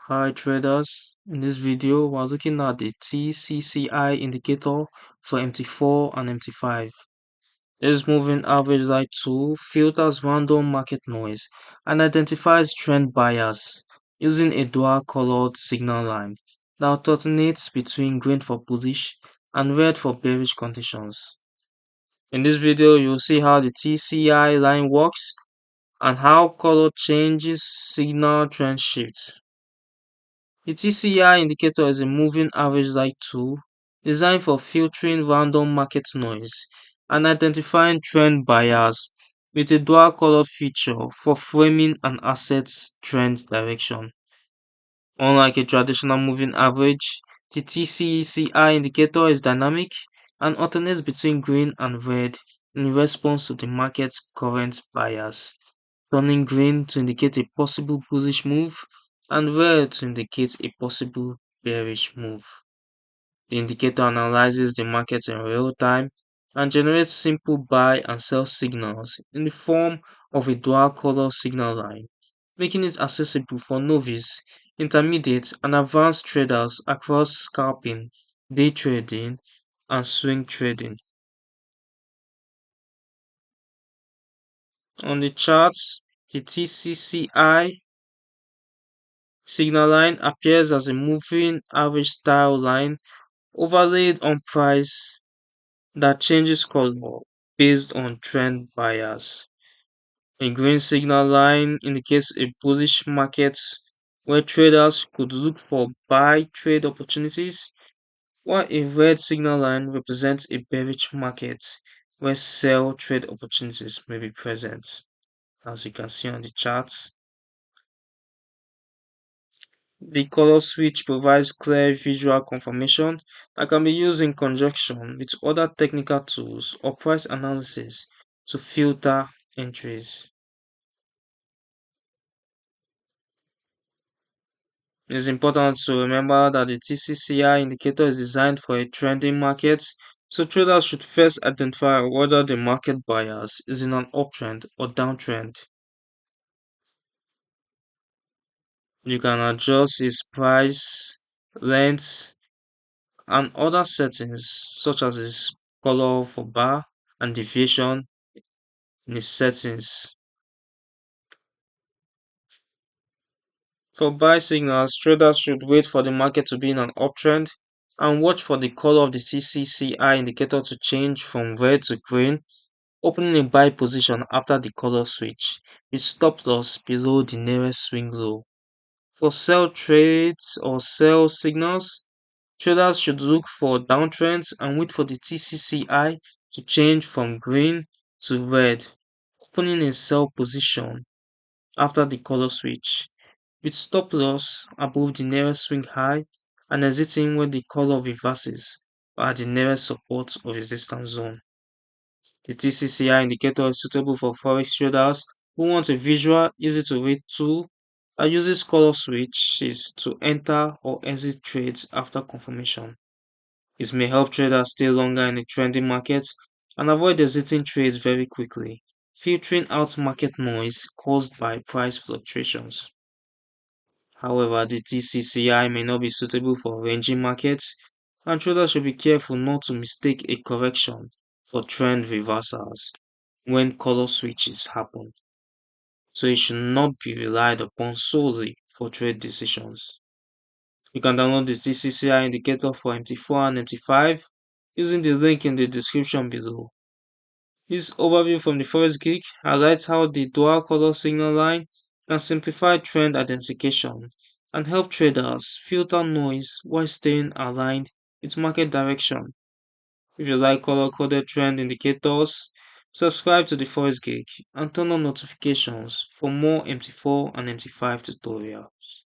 Hi traders, in this video we're looking at the TCCI indicator for MT4 and MT5. This moving average light tool filters random market noise and identifies trend bias using a dual colored signal line that alternates between green for bullish and red for bearish conditions. In this video you'll see how the TCI line works and how color changes signal trend shifts. The TCCI indicator is a moving average light tool designed for filtering random market noise and identifying trend bias with a dual colored feature for framing an asset's trend direction. Unlike a traditional moving average, the TCCI indicator is dynamic and alternates between green and red in response to the market's current bias, turning green to indicate a possible bullish move and red to indicate a possible bearish move. The indicator analyzes the market in real time and generates simple buy and sell signals in the form of a dual color signal line, making it accessible for novice, intermediate, and advanced traders across scalping, day trading, and swing trading. On the charts, the TCCI signal line appears as a moving average style line overlaid on price that changes color based on trend bias. A green signal line indicates a bullish market where traders could look for buy trade opportunities, while a red signal line represents a bearish market where sell trade opportunities may be present. As you can see on the chart, the color switch provides clear visual confirmation that can be used in conjunction with other technical tools or price analysis to filter entries. It is important to remember that the TCCI indicator is designed for a trending market, so traders should first identify whether the market bias is in an uptrend or downtrend. You can adjust its price, length, and other settings such as its color for bar and deviation in its settings. For buy signals, traders should wait for the market to be in an uptrend and watch for the color of the TCCI indicator to change from red to green, opening a buy position after the color switch, with stop loss below the nearest swing low. For sell trades or sell signals, traders should look for downtrends and wait for the TCCI to change from green to red, opening a sell position after the color switch, with stop loss above the nearest swing high and exiting when the color reverses or at the nearest support or resistance zone. The TCCI indicator is suitable for forex traders who want a visual, easy to read tool that uses color switches to enter or exit trades after confirmation. It may help traders stay longer in a trending market and avoid exiting trades very quickly, filtering out market noise caused by price fluctuations. However, the TCCI may not be suitable for ranging markets, and traders should be careful not to mistake a correction for trend reversals when color switches happen. So it should not be relied upon solely for trade decisions. You can download the TCCI indicator for MT4 and MT5 using the link in the description below. This overview from the Forex Geek highlights how the dual color signal line can simplify trend identification and help traders filter noise while staying aligned with market direction. If you like color coded trend indicators, subscribe to the Forex Geek and turn on notifications for more MT4 and MT5 tutorials.